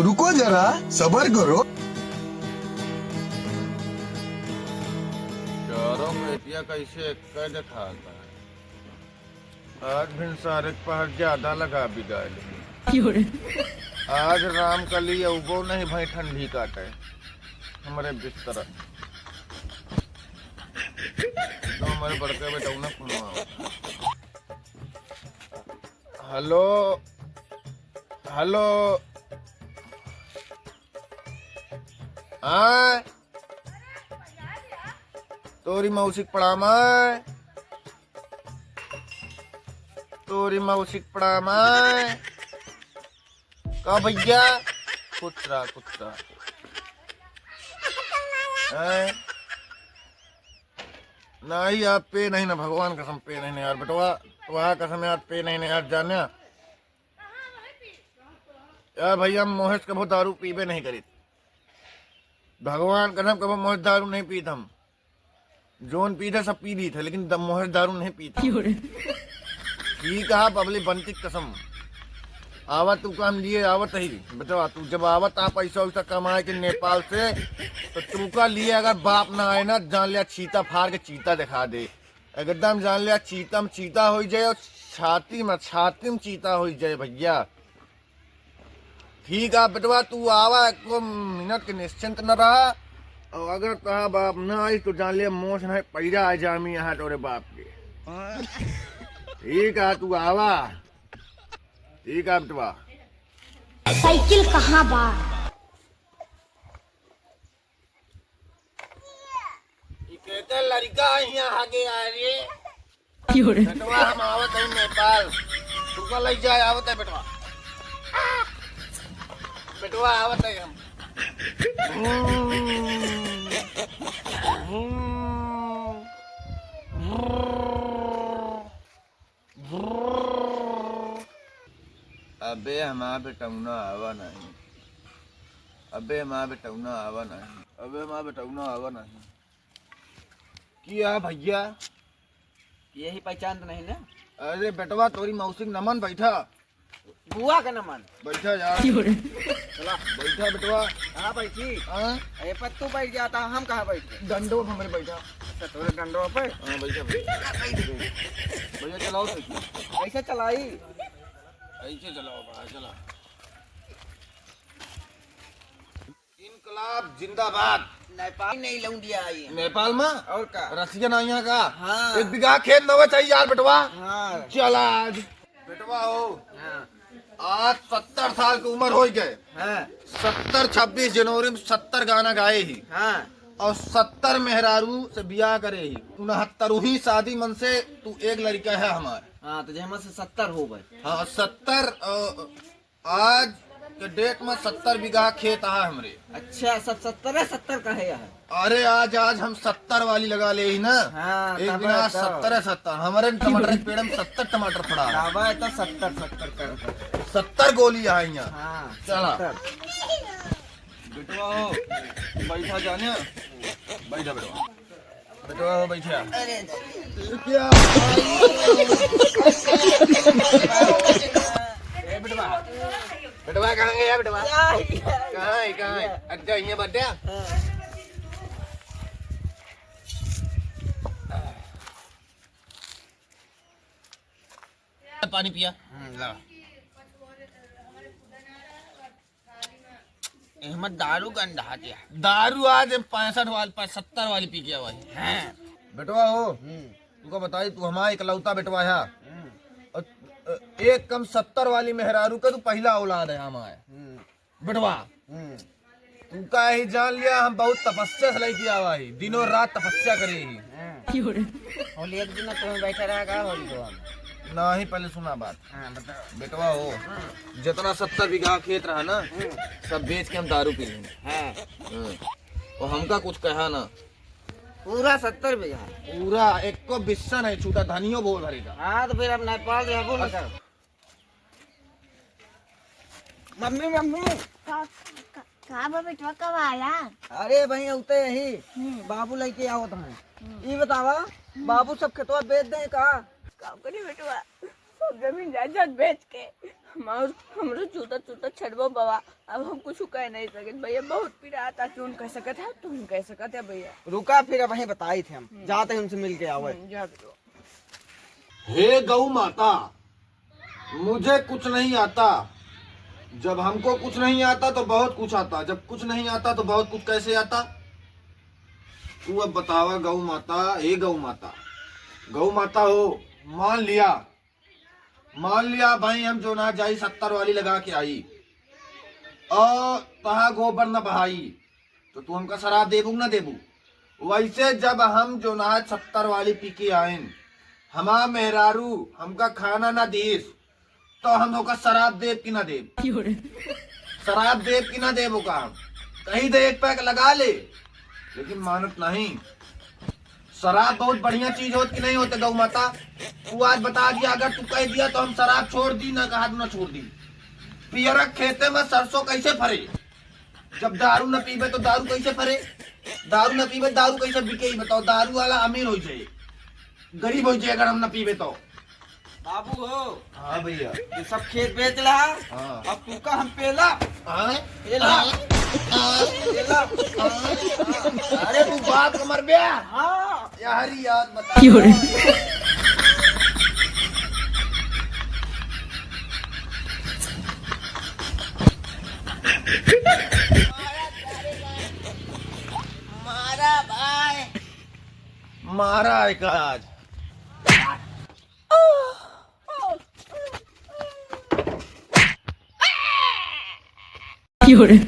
रुको जरा, सबर करो। चारों बेटिया कैसे कैद खाता है। आज भी सारे पहर ज्यादा लगा बिगाड़। आज राम कली उगो नहीं भाई ठंडी काटे हमारे बिस्तर तो हमारे बड़के बेटा उन्हें कुनवा। हेलो हेलो आय तोरी मौसी प्रणाम आय तोरी मौसी प्रणाम आय का भैया कुत्रा कुत्रा नहीं आप पे नहीं ना भगवान कसम पे नहीं यार बेटवा वहाँ कसम यार पे नहीं यार जाने यार भैया मोहित कभो दारू पीबे नहीं करी भगवान कसम कभो मोहित दारू नहीं पी हम जोन पी थे सब पी ली थे लेकिन मोहित दारू नहीं पी ठीक है पब्लिक बनती कसम आवत तू काम लिए आवत ही बेटा तू जब आवत आप पैसा वैसा कमाए के नेपाल से तो तू का लिए अगर बाप ना आए ना जान लिया चीता फाड़ के चीता दिखा दे एकदम जान लिया चीता में चीता हो जाए और छाती में चीता हो जाए भैया ठीक है बेटवा तू आवा एक मिनट के निश्चिंत न रहा और अगर कहा बाप ना आई तो जान लिया मोश नहीं पैदा आ जामी यहाँ तोरे बाप के ठीक है तू आवा ठीक है बेटवा साइकिल कहाँ बा कहते लड़का यहाँ आगे आ रही बेटवा हम आवत है नेपाल तू का ले जाए आवत है बेटवा बेटवा आवत है हम अबे हमारा बेटौना आवा नहीं अबे हमारा बेटौना आवा नहीं अबे हमारा बेटौना आवा नहीं किया भैया यही पहचान तो नहीं ना। अरे बेटवा तोरी मौसी नमन बैठा बुआ का नमन बैठा यार चला बैठा बेटवा कहाँ बैठी हाँ अरे पर तू बैठ जाता हम कहाँ बैठे डंडो पे हमारे बैठा अच्छा तोरे डंडों पे हाँ बैठा भैया चलाओ तो कैसे चलाई ऐसे चलाओ भाई चला इनकलाब जिंदाबाद नेपाल नहीं लौंडिया आई नेपाल में और का रसियन आइया का हाँ। एक बीघा खेत नवा चाहिए यार बेटवा हाँ चला आज बेटवा हो हाँ आज 70 साल की उम्र हो गए हाँ 26 जनवरी में 70 गाना गाए ही हाँ और 70 मेहरारू से बियाह करे ही 69 शादी मन से तू एक लड़का है हमारे हाँ तो जहमा से 70 हो गए हाँ 70 आज के डेट में 70 बीघा खेत है हमरे अच्छा सब 70 का है यहाँ अरे आज हम 70 वाली लगा ले ही ना हाँ एक तब बिना है तो। 70 हमारे टमाटर के पेड़ में 70 टमाटर पड़ा है तब है तो 70 कर 70 गोली है यहाँ हाँ चला 70। बेटवा हो बैठा जाने बैठा बेटवा बेटवा हो बैठा अरे क्या ए बेटवा बेटवा कहाँ गया बेटवा कहाँ है अच्छा यहाँ बैठा पानी पिया अहमद दारू का अंडा दिया दारू आज 65 वाली 70 वाली पी गया भाई हाँ बेटवा हो तू को बताई तू हमारा इकलौता बेटवा है और एक कम 70 वाली मेहरारू का तू पहला औलाद है हमारे बेटवा तू का ही जान लिया हम बहुत तपस्या से लेके आवा ही दिनों रात तपस्या करे ही होली एक दिन तुम्हें बैठा रहेगा होली को हम ना ही पहले सुना बात हाँ बताओ बेटवा हो जितना 70 बीघा खेत रहा ना सब बेच के हम दारू पी लेंगे हाँ और हमका कुछ कहा ना पूरा 70 बीघा पूरा एक को बिस्सा नहीं छूटा धनियो बोल भरेगा हाँ तो फिर अब नेपाल जाबो ना करो मम्मी मम्मी कहाँ बा बेटवा कब आया अरे भाई उते यही बाबू लेके आवत हैं ये बतावा बाबू सब खेतवा बेच दे का कब करे बेटवा सब जमीन जायदाद बेच के हमरो चूता चूता छड़बो बाबा। अब हम कुछ कह नहीं सके भैया, बहुत पीड़ा आता। तुम कह सकते है, तुम कह सकते है भैया। रुका फिर वहीं बताई थे हम जाते हैं उनसे मिल के आवे। जा बेटो। हे गौ माता, मुझे कुछ नहीं आता। जब हमको कुछ नहीं आता तो बहुत कुछ आता, जब कुछ नहीं आता तो बहुत कुछ कैसे आता? तू अब बतावा गौ माता। हे गौ माता, गौ माता हो, मान लिया भाई हम जो ना जाई 70 वाली लगा के आई और तहा गोबर न बहाई तो तू हमका शराब देबू ना देबू? वैसे जब हम जो ना 70 वाली पी के आएन, हमा मेहरारू हमका खाना ना दीस तो हम होका शराब देव की ना देव? शराब देव की ना देव का? कहीं दे एक पैक लगा ले, लेकिन मानत नहीं। शराब बहुत बढ़िया चीज होती कि नहीं होते गौ माता? तू आज बता दिया, अगर तू कह दिया तो हम शराब छोड़ दी ना, कहा ना छोड़ दी। पियरक खेते में सरसों कैसे फरे? जब दारू न पीबे तो दारू कैसे फरे? दारू न पीबे दारू कैसे बिके? बताओ, दारू वाला अमीर हो जाए, गरीब हो जाए अगर हम न पीबे तो। बाबू हो। हाँ भैया। ये सब खेत बेच रहा। हाँ। अब तू का हम पेला हाँ? पेला पेला। अरे तू बाप का मर गया। हाँ यार याद बता। मारा भाई। मारा एक आज।有人。